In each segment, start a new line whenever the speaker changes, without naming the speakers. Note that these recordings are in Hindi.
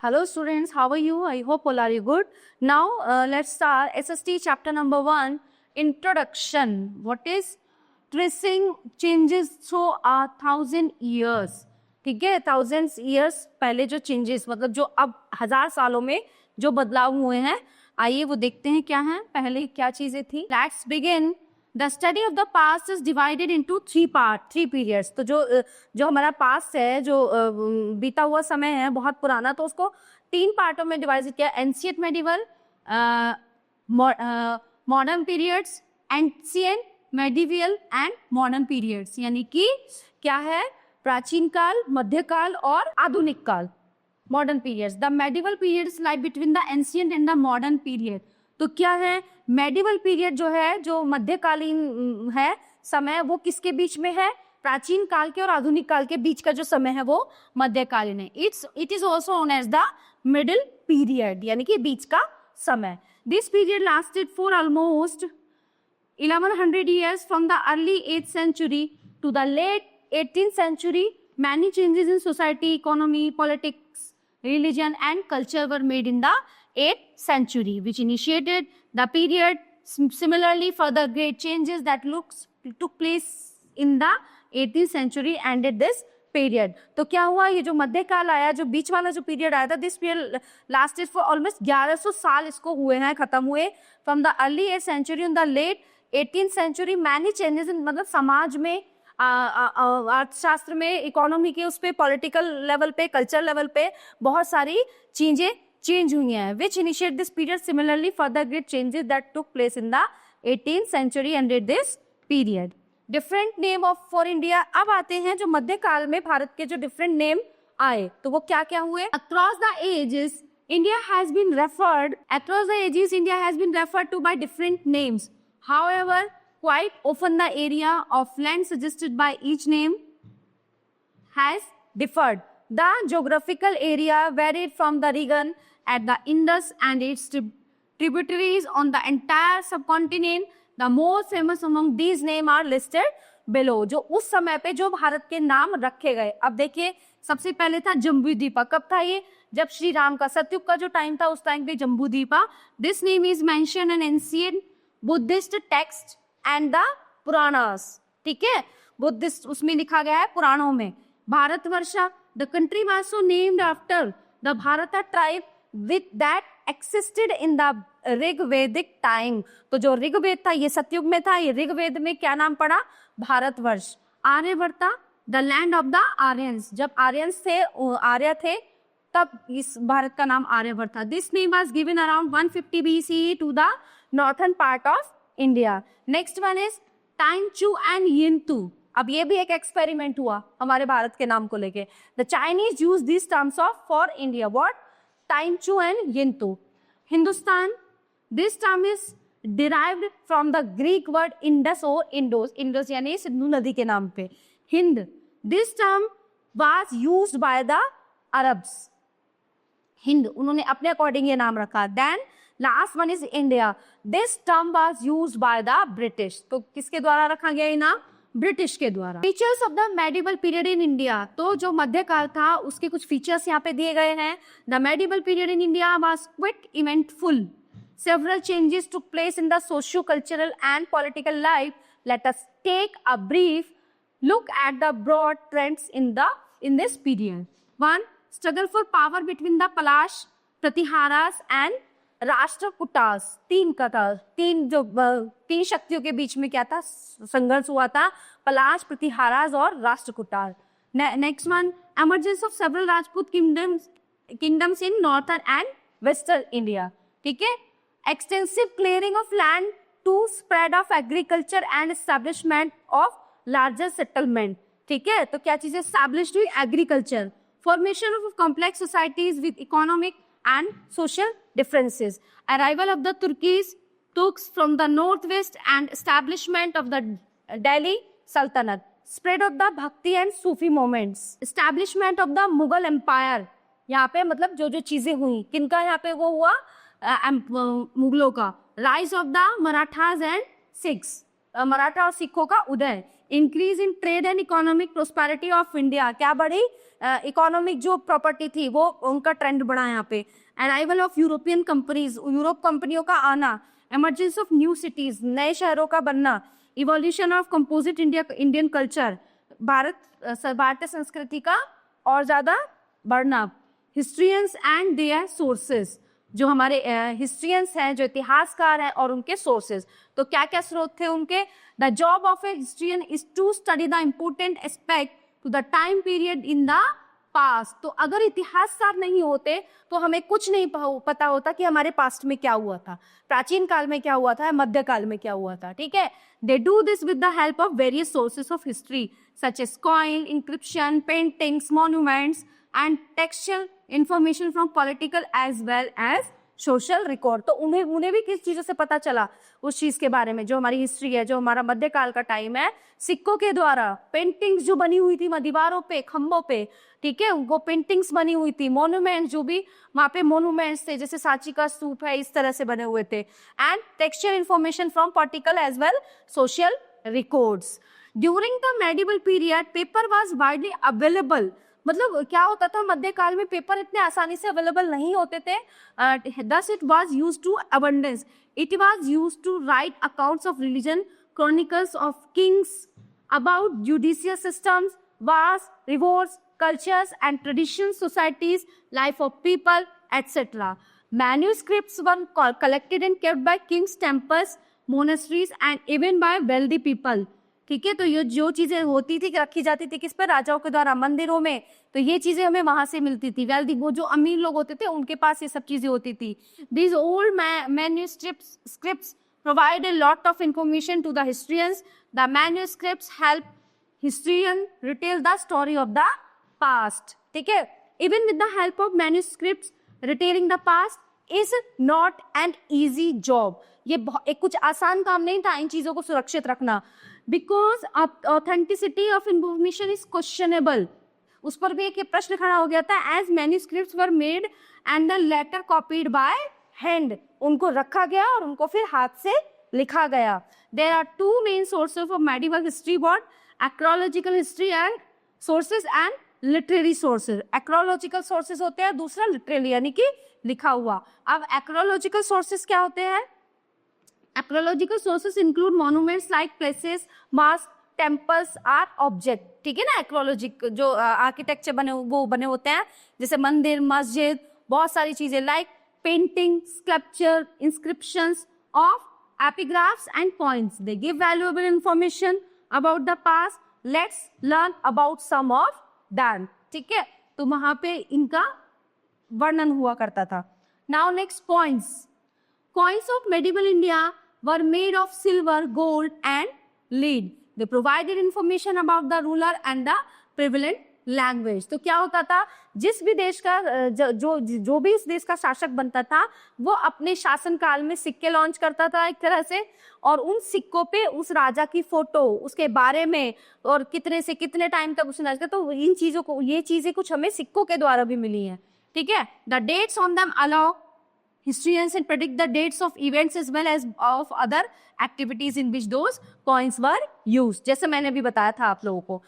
Hello students, how are you? I hope all are you good. Now let's start SST chapter number 1, Introduction. What is tracing changes through 1,000 years? ठीक है, thousands years पहले जो changes मतलब जो अब 1000 सालों में जो बदलाव हुए हैं, आइए वो देखते हैं क्या है, पहले क्या चीजें थी. Let's begin. The study of the past is divided into three periods. तो जो हमारा past है, जो बीता हुआ समय है बहुत पुराना, तो उसको 3 पार्टों में डिवाइड किया. Ancient medieval, modern periods, ancient medieval and modern periods. यानी कि क्या है, प्राचीन काल, मध्यकाल और आधुनिक काल, modern periods. The medieval periods lie between the ancient and the modern period. तो क्या है, मेडिवल पीरियड जो है, जो मध्यकालीन है समय, वो किसके बीच में है, प्राचीन काल के और आधुनिक काल के बीच का जो समय है वो मध्यकालीन है. It is also known as the middle period, यानी कि बीच का समय. This period lasted for almost 1100 years from the early 8th century to the late 18th century. Many changes in society, economy, politics, religion and culture were made in the 8th century, which initiated the period. Similarly, further great changes that took place in the 18th century ended this period. तो क्या हुआ, ये जो मध्यकाल आया, जो बीच वाला जो पीरियड आया था, this period lasted for almost 1100 साल इसको हुए हैं, खत्म हुए. From the early 8th century in the late 18th century many changes in, मतलब समाज में, अर्थशास्त्र में, इकोनॉमी के उस पे, पॉलिटिकल लेवल पे, कल्चर लेवल पे बहुत सारी चीजें चेंज हुई हैं. Which initiate this period. Similarly further great changes that took place in the 18th century ended this period. Different name of for India. अब आते हैं जो मध्यकाल में भारत के जो डिफरेंट नेम आए, तो वो क्या क्या हुए. Across the ages India has been referred, across the ages India has been referred to by different names. However, quite often the area of land suggested by each name has differed. The geographical area varied from the region at the Indus and its tributaries on the entire subcontinent. The most famous among these names are listed below. जो उस समय पे जो भारत के नाम रखे गए. अब देखिए, सबसे पहले था जम्बूद्वीपा. कब था ये, जब श्री राम का सतयुग का जो टाइम था, उस टाइम पे Jambudvipa. This name is mention in ancient Buddhist text and the Puranas. ठीक है, बुद्धिस्ट उसमें लिखा गया है, पुराणों में. Bharatvarsha, the country was so named after the Bharata tribe with that existed in the Rigvedic time. तो जो ऋग्वेद था ये सतयुग में था, ये ऋग्वेद में क्या नाम पड़ा, Bharatvarsh. Aryavarta, the land of the Aryans. जब आर्यंस थे, आर्य थे, तब इस भारत का नाम आर्यवर्त था. This name was given around 150 BCE to the northern part of India. Next one is Tianzhu and Yintu. अब ये भी एक एक्सपेरिमेंट हुआ हमारे भारत के नाम को लेके. The Chinese use this terms of for India. What, Tianzhu and Yintu. Hindustan, this term is derived from the Greek word Indus और इंडोस. इंडोस यानी सिंधु नदी के नाम पे. Hind, this term was used by the Arabs. Hind, उन्होंने अपने अकॉर्डिंग ये नाम रखा. Then last one is India. This term was used by the British. तो किसके द्वारा रखा गया ये नाम, ब्रिटिश के द्वारा. Features of the medieval period in India. तो जो मध्यकाल था उसके कुछ फीचर्स यहाँ पे दिए गए हैं. The medieval period in India was quick eventful. Several changes took place in the socio-cultural and political life. Let us take a brief look at the broad trends in this period. 1. Struggle for power between the Palash, Pratiharas and Rashtrakutas. तीन शक्तियों के बीच में क्या था, संघर्ष हुआ था. पलाश, प्रतिहारास और Rashtrakutas. Next one, emergence of several Rajput kingdoms in northern and western India. ठीक है. Extensive clearing of land to spread of agriculture and establishment of larger settlement. ठीक है, तो क्या चीजें established हुई, agriculture. Formation of complex societies with economic and social differences. Arrival of the Turks from the northwest and establishment of the Delhi Sultanate. Spread of the Bhakti and Sufi movements. Establishment of the Mughal Empire. यहाँ पे मतलब जो जो चीजें हुई, किनका यहाँ पे वो हुआ, मुगलों का. Rise of the Marathas and Sikhs. Maratha और सिखों का उदय. Increase in trade and economic prosperity of India, क्या बढ़ी, इकोनॉमिक जो प्रॉपर्टी थी वो उनका ट्रेंड बढ़ा यहाँ पे। Arrival of European companies, Europe कंपनियों का आना, एमर्जेंस ऑफ न्यू सिटीज, नए शहरों का बनना, evolution of composite Indian culture, भारतीय संस्कृति का और ज्यादा बढ़ना, हिस्ट्रियंस एंड देयर सोर्सेज, जो हमारे हिस्ट्रियंस हैं, जो इतिहासकार हैं और उनके सोर्सेज। तो क्या क्या स्रोत थे उनके, the job of a historian is to study the important aspect to the time period in the past. तो अगर इतिहासकार नहीं होते तो हमें कुछ नहीं पता होता कि हमारे पास्ट में क्या हुआ था, प्राचीन काल में क्या हुआ था, मध्यकाल में क्या हुआ था, ठीक है। They do this with the help of various sources of history such as coin, inscription, paintings, monuments and textual information from political as well as social record. तो उन्हें भी किस चीजों से पता चला, उस चीज के बारे में जो हमारी हिस्ट्री है, जो हमारा मध्यकाल का टाइम है, सिक्कों के द्वारा, पेंटिंग्स जो बनी हुई थी दीवारों पे, खंभों पे, ठीक है, वो पेंटिंग्स बनी हुई थी, मॉन्यूमेंट्स जो भी वहां पे मॉन्यूमेंट्स थे, जैसे सांची का स्तूप है, इस तरह से बने हुए थे, and textual information from political as well social records. During the medieval period paper was widely available, मतलब क्या होता था, मध्यकाल में पेपर इतने आसानी से अवेलेबल नहीं होते थे। Thus it was used to abundance, it was used to write accounts of religion, chronicles of kings, about judicial systems, wars, rewards, cultures and traditions, societies, life of people, etc. Manuscripts were collected and kept by kings, temples, monasteries and even by wealthy people. ठीक है, तो ये जो चीजें होती थी, रखी जाती थी किस पर, राजाओं के द्वारा मंदिरों में, तो ये चीजें हमें वहां से मिलती थी। वेल्दी, वो जो अमीर लोग होते थे उनके पास ये सब चीजें होती थी। These old manuscripts provide a lot of information to the historians. The manuscripts help historian retell the story of the past. ठीक है, even with the help of manuscripts, retailing the past is not an easy job. ये एक कुछ आसान काम नहीं था इन चीजों को सुरक्षित रखना, because authenticity of information is questionable. उस पर भी एक प्रश्न खड़ा हो गया था, as manuscripts were made and the later copied by hand. उनको रखा गया और उनको फिर हाथ से लिखा गया। There are two main sources of medieval history, what? Archaeological history and sources and literary sources. Archaeological sources होते हैं, दूसरा literary यानी कि लिखा हुआ। अब archaeological sources क्या होते हैं? Archaeological sources include monuments like places, mosques, temples are object. ठीक है ना, archaeological जो आर्किटेक्चर बने होते हैं, जैसे मंदिर, मस्जिद, बहुत सारी चीजें, like painting, sculpture, inscriptions of epigraphs and coins. They give valuable information about the past. Let's learn about some of them. ठीक है, तो वहां पे इनका वर्णन हुआ करता था। Now next points. Coins of medieval India were made of silver, gold and lead. They provided information about the ruler and the prevalent language. तो क्या होता था, जिस भी देश का जो भी इस देश का शासक बनता था, वो अपने शासन काल में सिक्के लॉन्च करता था एक तरह से, और उन सिक्कों पे उस राजा की फोटो, उसके बारे में, और कितने से कितने टाइम तक उसने राज किया। तो इन चीजों को, ये चीजें कुछ हमें सिक्कों के द्वारा भी मिली हैं। ठीक है, the dates on them allow historians and predict the dates of events as well as of other activities in which those coins were used. जैसे मैंने अभी बताया था आप लोगों को।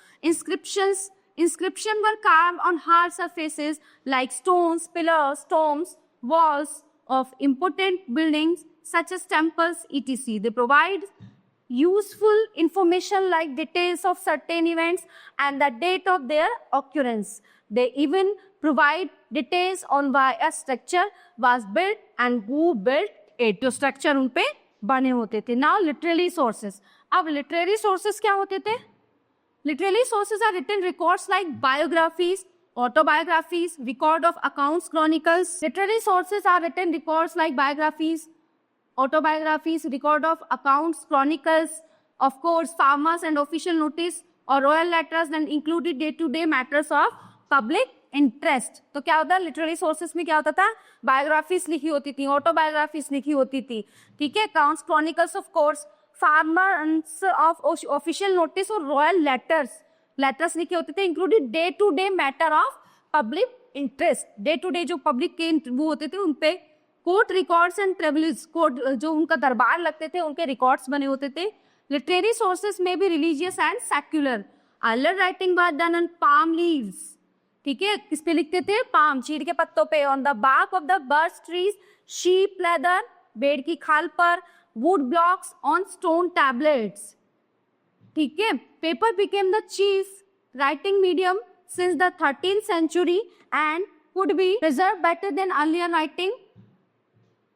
Inscription were carved on hard surfaces like stones, pillars, tombs, walls of important buildings such as temples, etc. They provide useful information like details of certain events and the date of their occurrence. They even provide details on why a structure was built and who built it. जो structure उन पे बने होते थे। Now literary sources. अब literary sources क्या होते थे? Literary sources are written records like biographies, autobiographies, record of accounts, chronicles. Literary sources are written records like biographies, autobiographies, record of accounts, chronicles, of course, farmers and official notice or royal letters, and included day-to-day matters of public interest. तो क्या होता है, लिटरेरी सोर्सेस में क्या होता था, बायोग्राफीज लिखी होती थी, ऑटोबायोग्राफीज लिखी होती थी, ठीक है, accounts, chronicles of course, farmers of official notice और रॉयल लेटर्स लिखे होते थे, included day to day matter of public interest. Day to day जो पब्लिक के वो होते थे उन पे court records and travels, court जो उनका दरबार लगते थे उनके रिकॉर्ड्स बने होते थे। Literary sources may be religious and secular. Earlier writing was done on palm leaves. ठीक है, किस पे लिखते थे? पाम, चीड़ के पत्तों पे. On the bark of the birch trees, sheep leather, पेड़ की खाल पर, wood blocks on stone tablets. ठीक है, paper became the chief writing medium since the 13th century and could be preserved better than earlier writing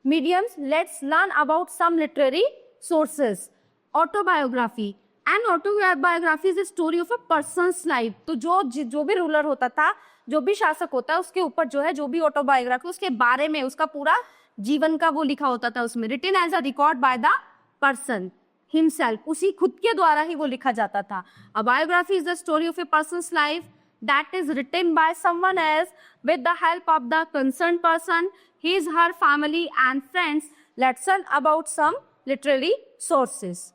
mediums. Let's learn about some literary sources. Autobiography. An autobiography is a story of a person's life. तो जो भी रूलर होता था, जो भी शासक होता है, उसके ऊपर जो है, जो भी ऑटोबायोग्राफी, उसके बारे में, उसका पूरा जीवन का वो लिखा होता था उसमें. Written as a record by the person himself, उसी खुद के द्वारा ही वो लिखा जाता था. A biography is the story of a person's life that is written by someone else with the help of the concerned person, his, her family and friends. Let's learn about some literary sources.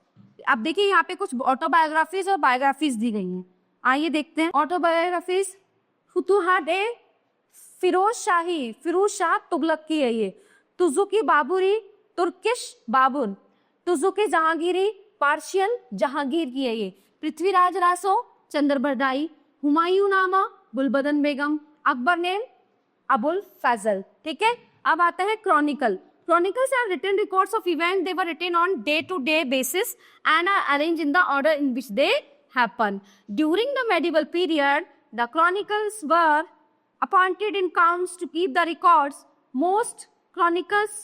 अब देखिए यहाँ पे कुछ ऑटोबायोग्राफीज और बायोग्राफीज दी गई हैं. आइए देखते हैं. ऑटोबायोग्राफीज. फुतुहात-ए फिरोज शाह तुगलक की है ये. तुजुकी बाबुरी तुर्किश बाबुन. तुजुकी जहांगीरी पार्शियन जहांगीर की है ये. पृथ्वीराज रासो चंद्रबरदाई. हुमायूं नामा गुलबदन बेगम. अकबर नेम अबुल फैजल. ठीक है, अब आता है Chronicle. Chronicles are written records of events. They were written on day-to-day basis and are arranged in the order in which they happen. During the medieval period, the chronicles were appointed in counts to keep the records. Most chronicles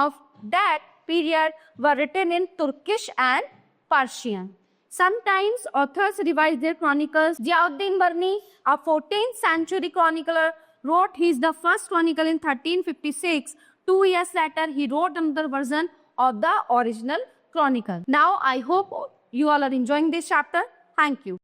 of that period were written in Turkish and Persian. Sometimes authors revised their chronicles. Ziauddin Barni, a 14th century chronicler, wrote his the first chronicle in 1356. 2 years later, he wrote another version of the original chronicle. Now, I hope you all are enjoying this chapter. Thank you.